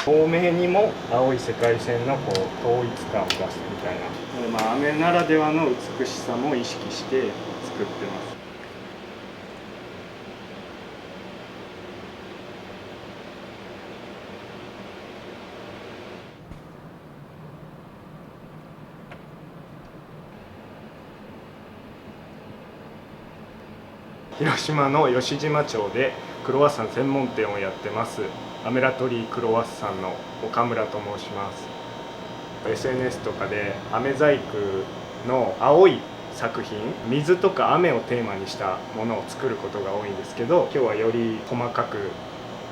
透明にも青い世界線のこう統一感を出すみたいな、飴ならではの美しさも意識して作ってます。広島の吉島町でクロワッサン専門店をやってますアメラトリークロワッサンの岡村と申します。 SNS とかで飴細工の青い作品、水とか雨をテーマにしたものを作ることが多いんですけど、今日はより細かく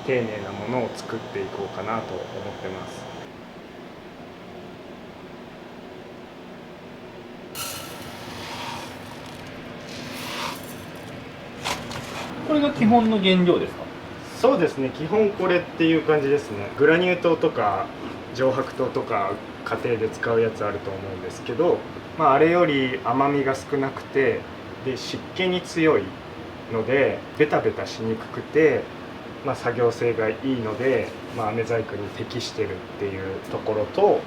丁寧なものを作っていこうかなと思ってます。これが基本の原料ですか？そうですね、基本これっていう感じですね。グラニュー糖とか上白糖とか家庭で使うやつあると思うんですけど、あれより甘みが少なくて、で湿気に強いのでベタベタしにくくて、作業性がいいので、飴細工に適してるっていうところと、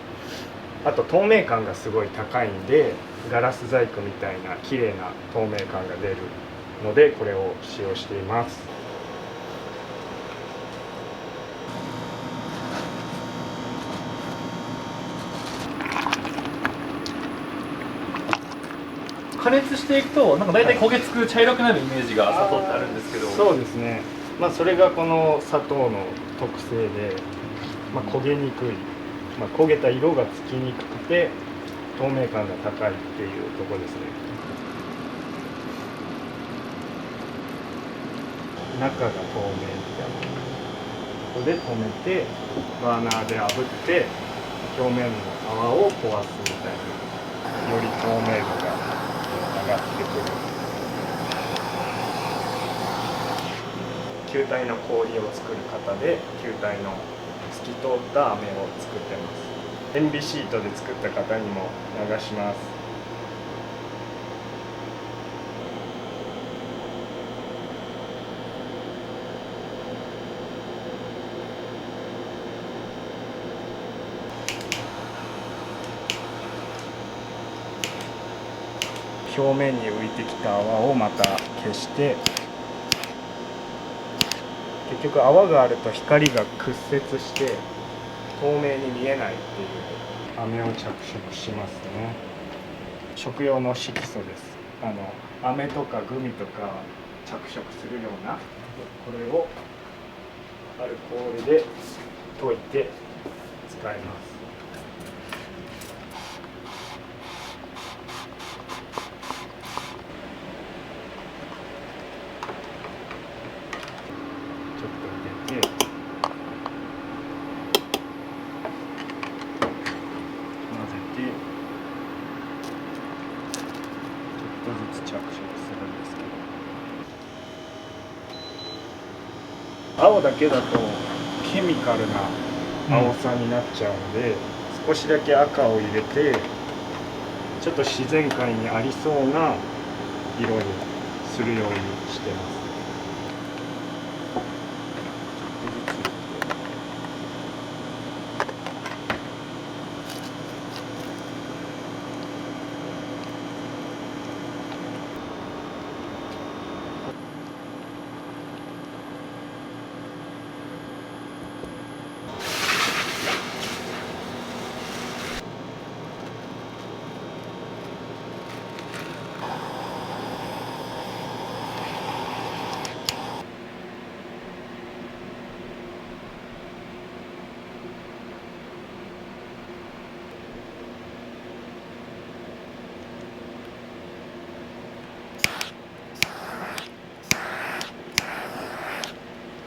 あと透明感がすごい高いんで、ガラス細工みたいな綺麗な透明感が出るのでこれを使用しています。加熱していくとなんか大体焦げつく茶色くなるイメージが砂糖ってあるんですけど、そうですね、それがこの砂糖の特性で、焦げにくい、焦げた色がつきにくくて透明感が高いっていうところですね。中が透明みたいなここで止めてバーナーで炙って表面の泡を壊すみたいな、より透明度が上がってくる。球体の氷を作る型で球体の透き通った飴を作ってます。塩ビシートで作った型にも流します。表面に浮いてきた泡をまた消して、結局泡があると光が屈折して透明に見えないっていう飴を着色しますね。食用の色素です。飴とかグミとか着色するような、これをアルコールで溶いて使います。ちょっと入れて混ぜて、ちょっとずつ着色するんですけど、青だけだとケミカルな青さになっちゃうので、少しだけ赤を入れてちょっと自然界にありそうな色にするようにしてます。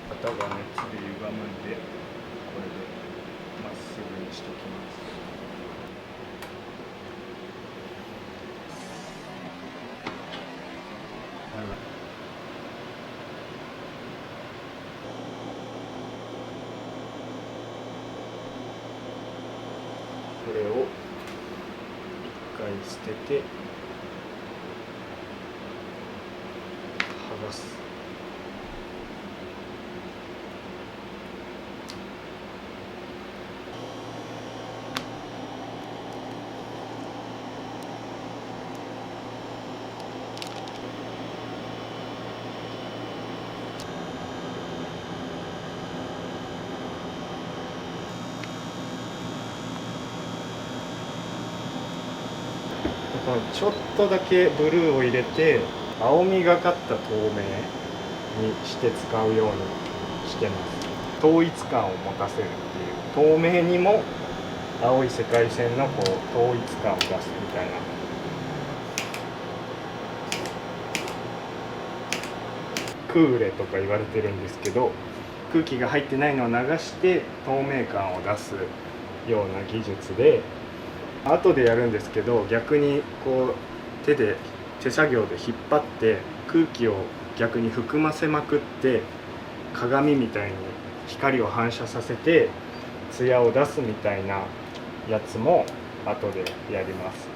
型が熱で歪むんで、これでまっすぐにしておきます。これを一回捨てて剥がす。ちょっとだけブルーを入れて青みがかった透明にして使うようにしてます。統一感を持たせるっていう、透明にも青い世界線のこう統一感を出すみたいな。クーレとか言われてるんですけど、空気が入ってないのを流して透明感を出すような技術で、後でやるんですけど、逆にこう手作業で引っ張って空気を逆に含ませまくって、鏡みたいに光を反射させて艶を出すみたいなやつも後でやります。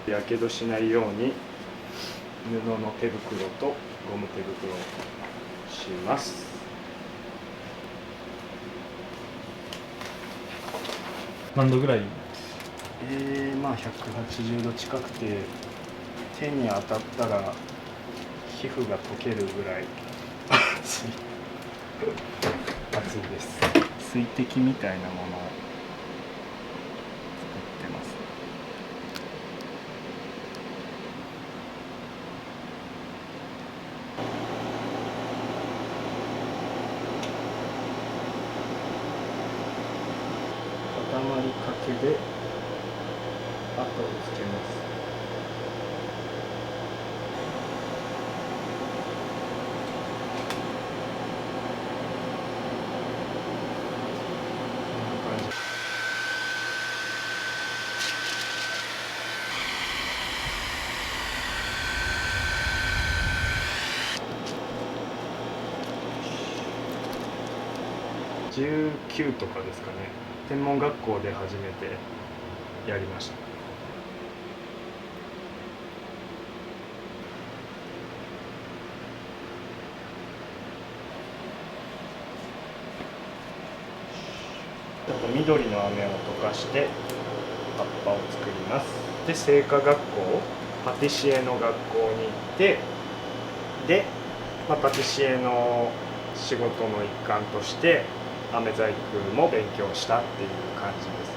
やけどしないように布の手袋とゴム手袋をします。何度ぐらい？まあ180度近くて、手に当たったら皮膚が溶けるぐらい熱いです。水滴みたいなものを作ってます。固まりかけで跡をつけます。19とかですかね。天文学校で初めてやりました。ちょっと緑の飴を溶かして葉っぱを作ります。で、製菓学校、パティシエの学校に行って、で、パティシエの仕事の一環として飴細工も勉強したっていう感じです。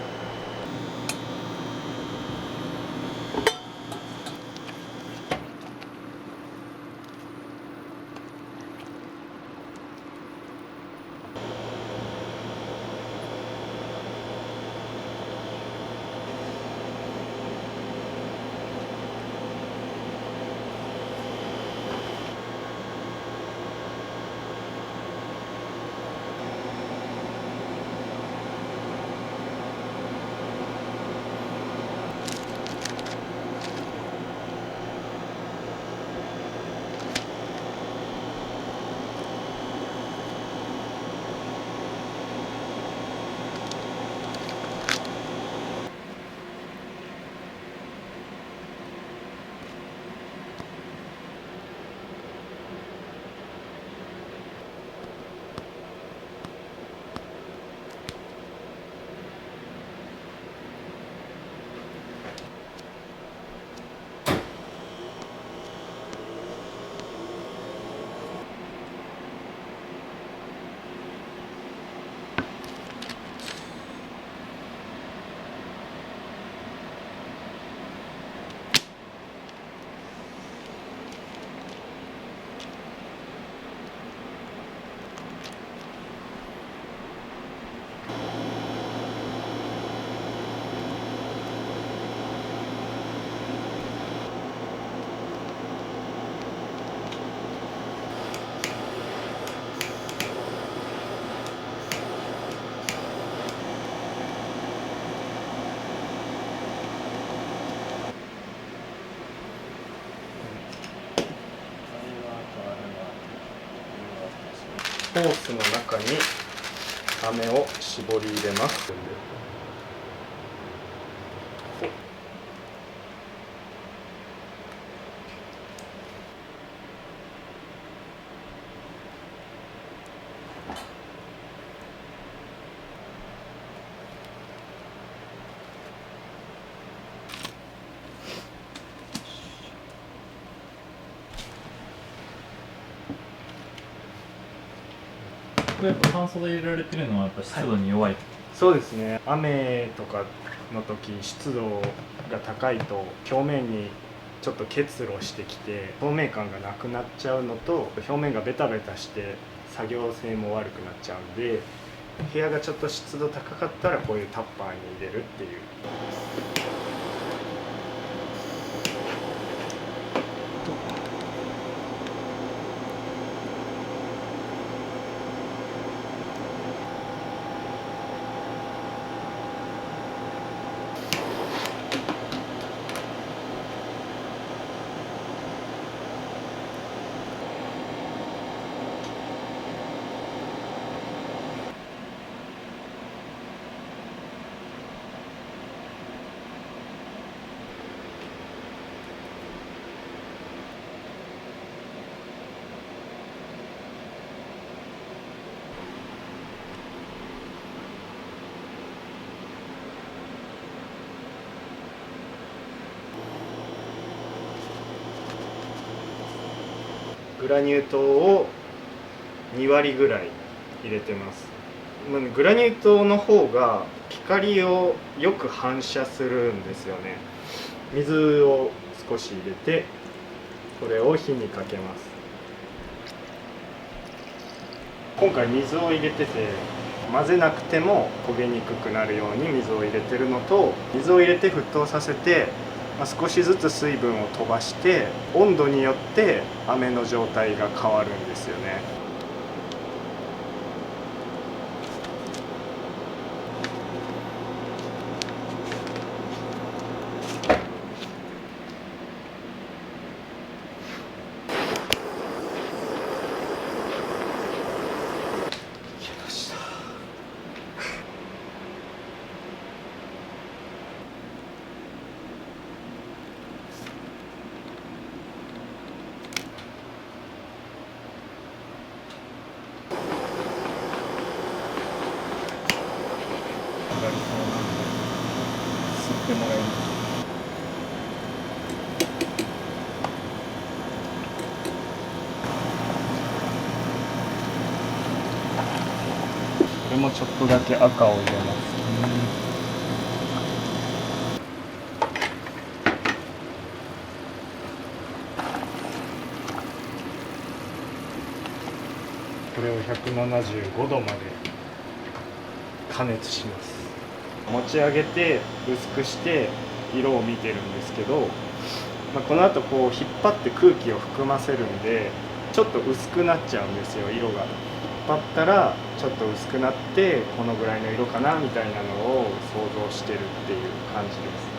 ホースの中に飴を絞り入れます。やっぱ半袖入れられてるのはやっぱ湿度に弱い、そうですね。雨とかの時湿度が高いと表面にちょっと結露してきて透明感がなくなっちゃうのと、表面がベタベタして作業性も悪くなっちゃうんで、部屋がちょっと湿度高かったらこういうタッパーに入れるっていう。グラニュー糖を2割ぐらい入れてます。グラニュー糖の方が光をよく反射するんですよね。水を少し入れてこれを火にかけます。今回水を入れてて混ぜなくても焦げにくくなるように水を入れてるのと、水を入れて沸騰させて少しずつ水分を飛ばして温度によって飴の状態が変わるんですよね。上がりそうなんで吸ってもらいます。これもちょっとだけ赤を入れます。これを175度まで加熱します。持ち上げて薄くして色を見てるんですけど、この後こう引っ張って空気を含ませるんでちょっと薄くなっちゃうんですよ、色が。引っ張ったらちょっと薄くなってこのぐらいの色かなみたいなのを想像してるっていう感じです。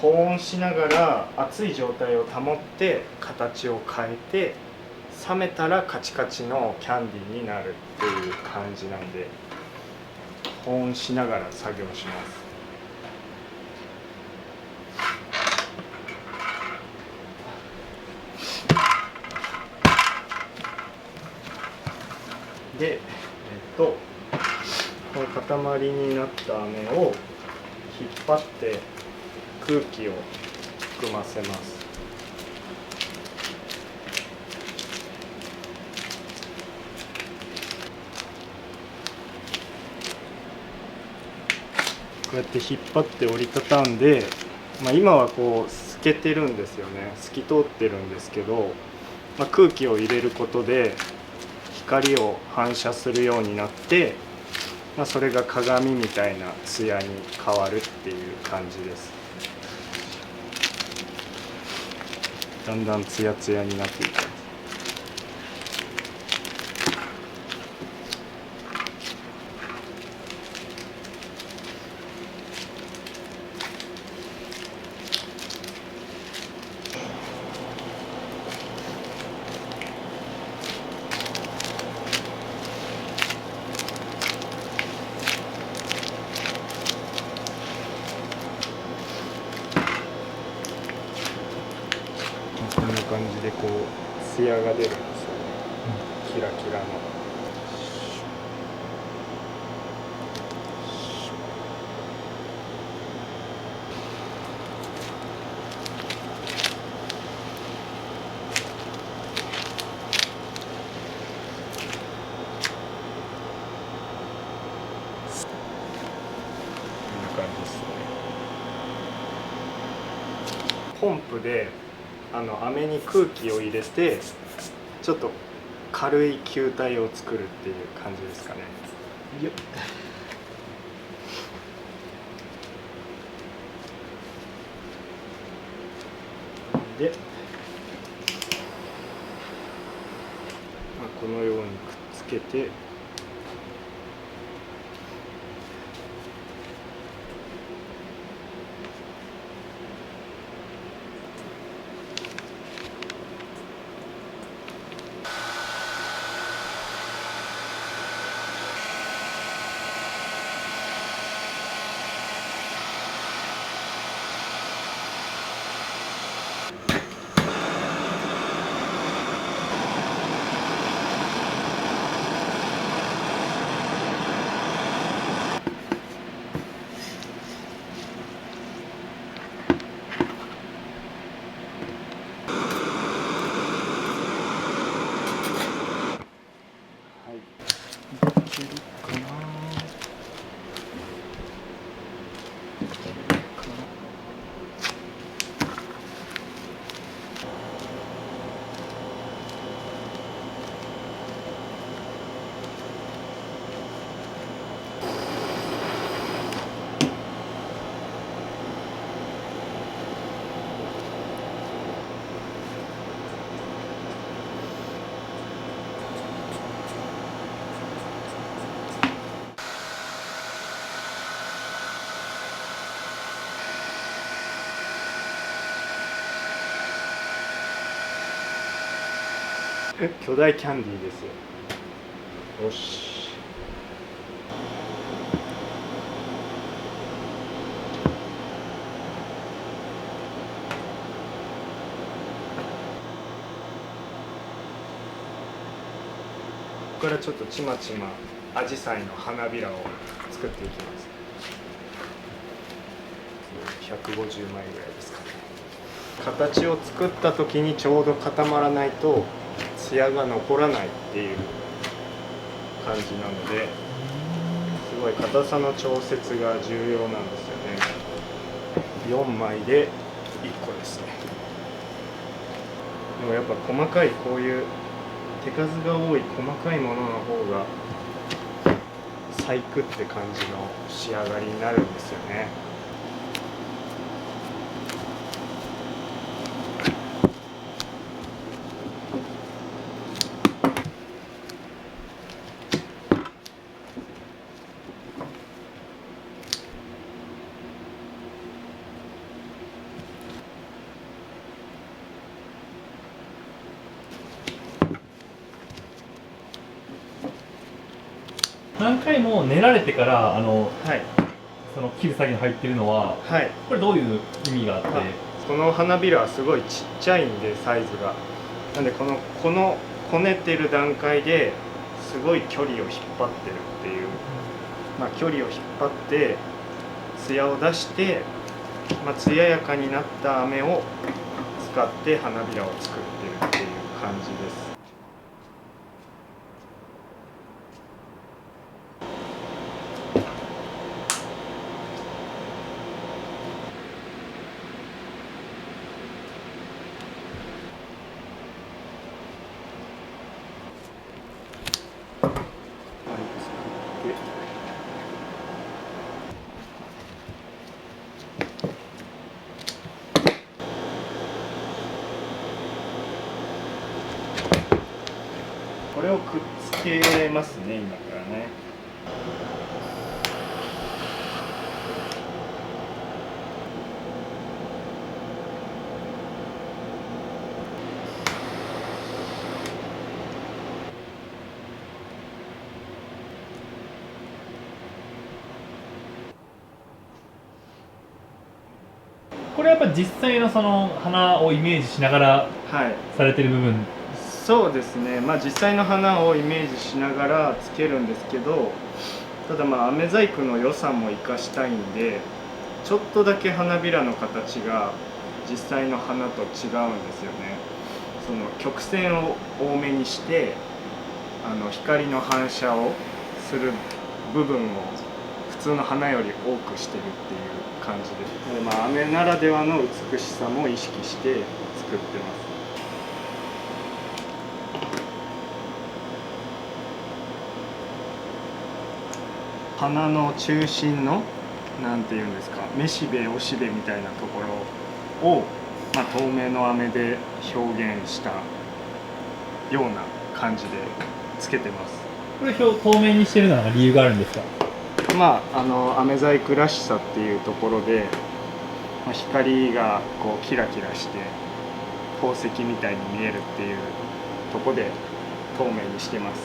保温しながら熱い状態を保って形を変えて、冷めたらカチカチのキャンディーになるっていう感じなんで、保温しながら作業します。で、この塊になった飴を引っ張って空気を含ませます。こうやって引っ張って折りたたんで、今はこう透けてるんですよね。透き通ってるんですけど、空気を入れることで光を反射するようになって、それが鏡みたいな艶に変わるっていう感じです。だんだんツヤツヤになっていきます。こんな感じでこうツヤが出るんですよね、キラキラの。こんな感じですね。ポンプで飴に空気を入れてちょっと軽い球体を作るっていう感じですかね。よっ。で、このようにくっつけて巨大キャンディーですよ。よし。ここからちょっとちまちまアジサイの花びらを作っていきます。150枚ぐらいですかね。形を作った時にちょうど固まらないとツヤが残らないっていう感じなので、すごい硬さの調節が重要なんですよね。4枚で1個ですね。でもやっぱ細かいこういう手数が多い細かいものの方が細工って感じの仕上がりになるんですよね。何回も練られてからはい、その切る作業に入ってるのは、はい、これどういう意味があって？この花びらはすごいちっちゃいんでサイズが。なんでこのこねてる段階ですごい距離を引っ張ってるっていう、距離を引っ張って艶を出して、艶やかになった飴を使って花びらを作ってるっていう感じです。これをくっつけますね、今からね。これやっぱ実際のその花をイメージしながらはい、されてる部分。そうですね、まあ、実際の花をイメージしながらつけるんですけど、ただまあ飴細工の良さも生かしたいんで、ちょっとだけ花びらの形が実際の花と違うんですよね。その曲線を多めにして、光の反射をする部分を普通の花より多くしてるっていう感じです。で、まあ、飴ならではの美しさも意識して作ってます。花の中心のなんていうんですか、めしべおしべみたいなところを、まあ、透明の飴で表現したような感じでつけてます。これ透明にしてるのは理由があるんですか？まあ飴細工らしさっていうところで、まあ、光がこうキラキラして宝石みたいに見えるっていうところで透明にしてます。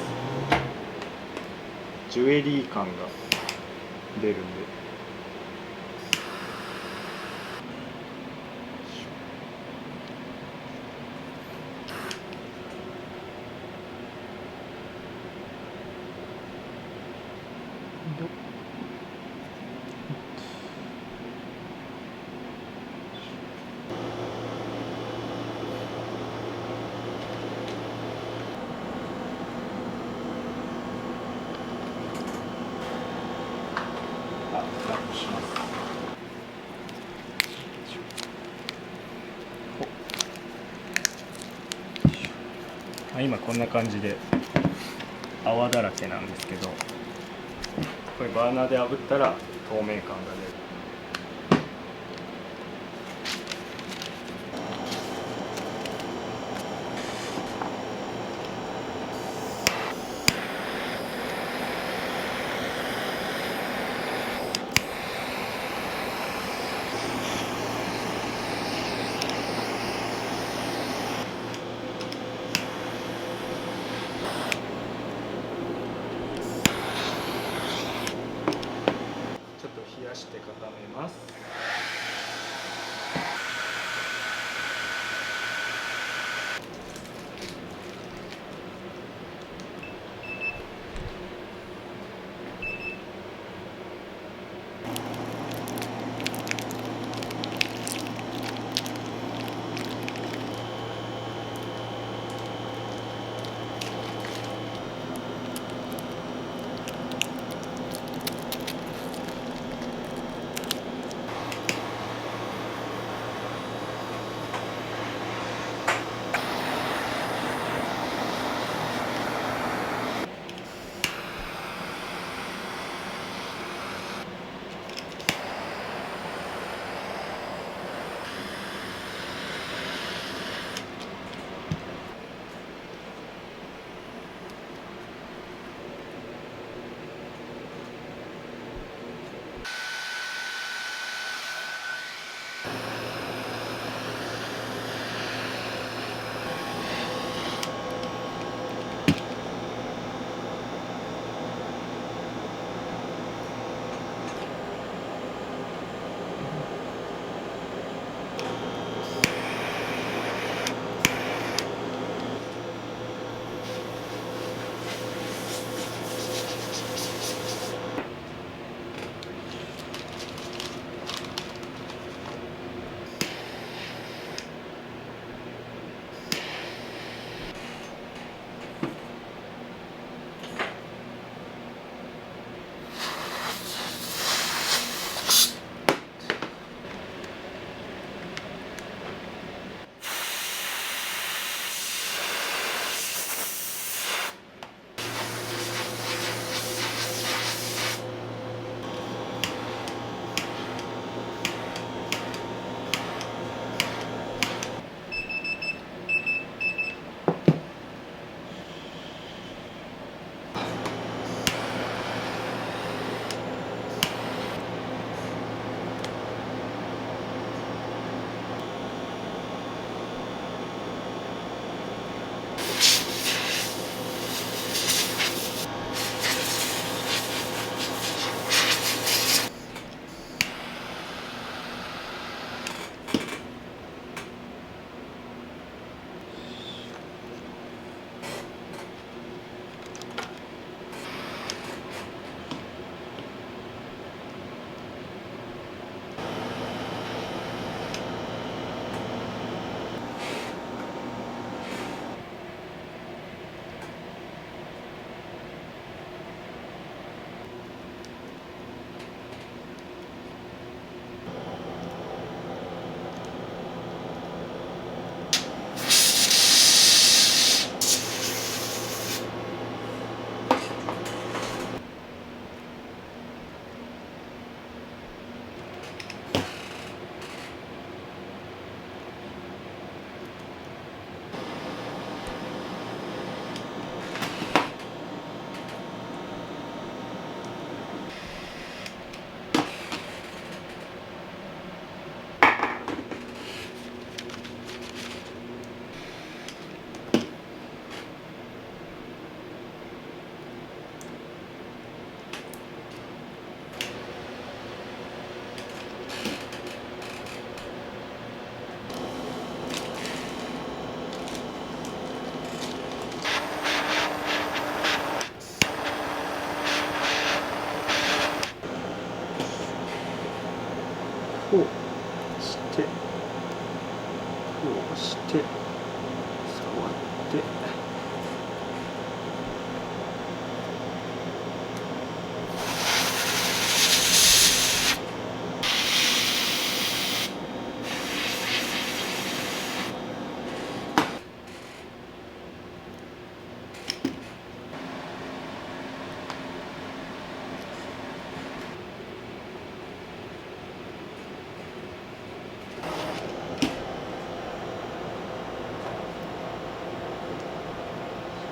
ジュエリー感が出るんで。今こんな感じで泡だらけなんですけど、これバーナーで炙ったら透明感が出る。ちょっと冷やしてから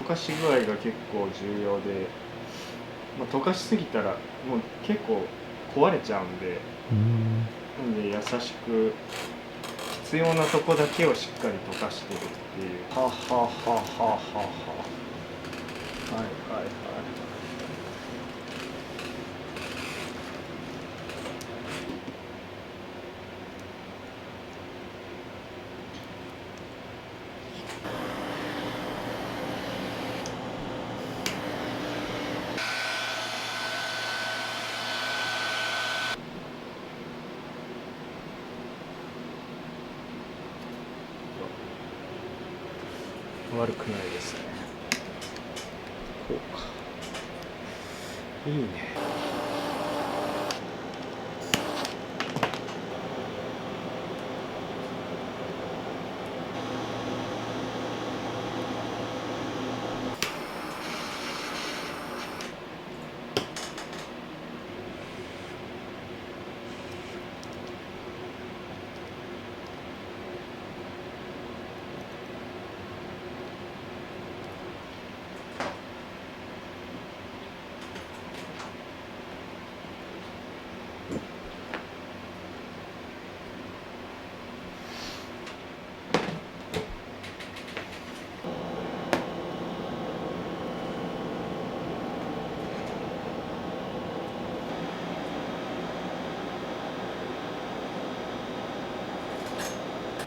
溶かし具合が結構重要で、溶かしすぎたらもう結構壊れちゃうんで、なんで優しく必要なとこだけをしっかり溶かしてるっていう。はははははは。はいはいはい。悪くないですね。こうか。いいね。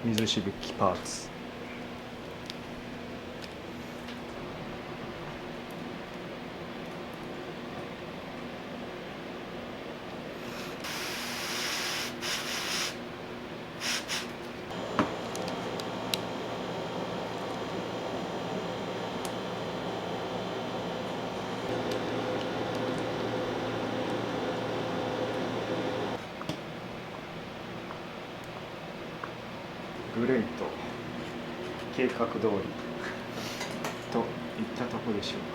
水しぶきパーツ。グレイト、計画通りといったところでしょうか。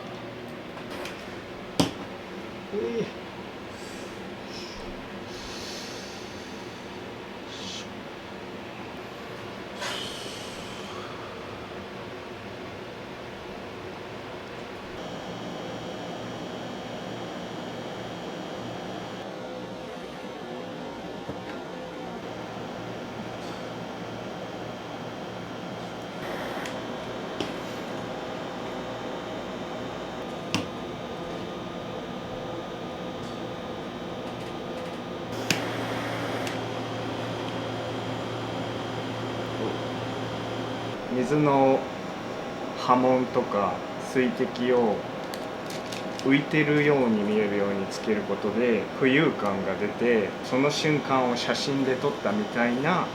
水の波紋とか水滴を浮いてるように見えるようにつけることで浮遊感が出て、その瞬間を写真で撮ったみたいな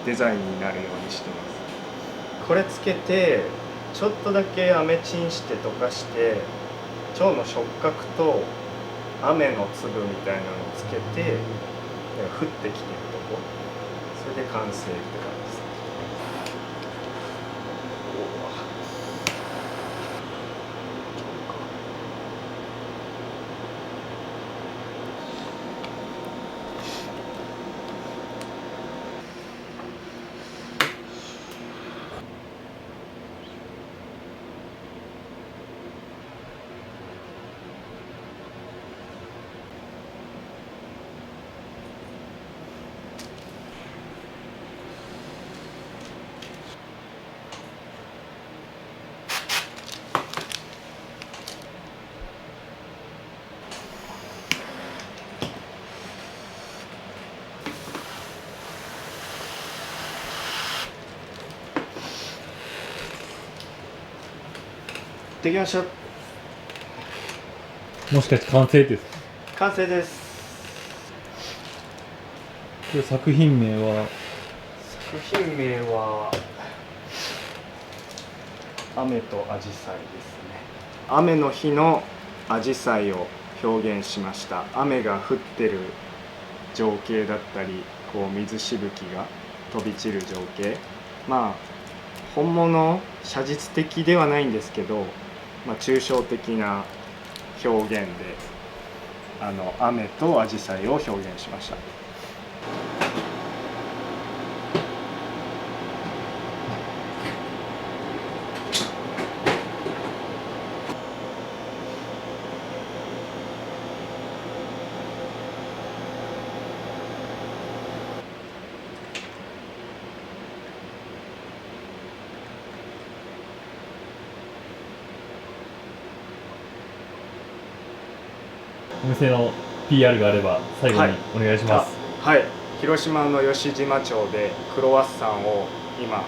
デザインになるようにしてます。これつけてちょっとだけ飴チンして溶かして、蝶の触覚と雨の粒みたいなのをつけて降ってきてるとこ、それで完成って感じですね。できました。もしかして完成ですか？完成です。これ作品名は雨とアジサイですね。雨の日のアジサイを表現しました。雨が降ってる情景だったり、こう水しぶきが飛び散る情景、本物写実的ではないんですけど、抽象的な表現で雨とアジサイを表現しました。お店の PR があれば最後にお願いします。はい、広島の吉島町でクロワッサンを今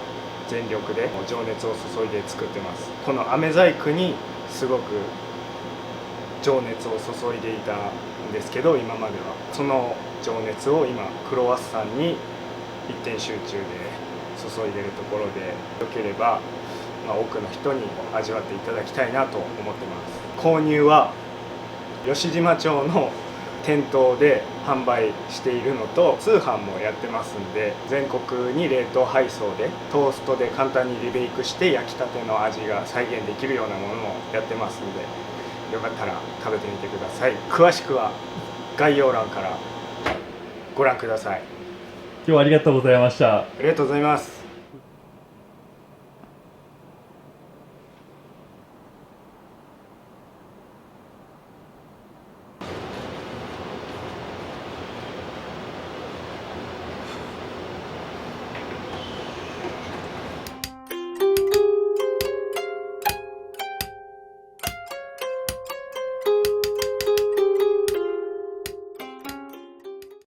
全力で情熱を注いで作ってます。この飴細工にすごく情熱を注いでいたんですけど、今まではその情熱を今クロワッサンに一点集中で注いでるところで、よければ、多くの人に味わっていただきたいなと思ってます。購入は吉島町の店頭で販売しているのと、通販もやってますんで、全国に冷凍配送でトーストで簡単にリベイクして焼きたての味が再現できるようなものもやってますんで、よかったら食べてみてください。詳しくは概要欄からご覧ください。今日はありがとうございました。ありがとうございます。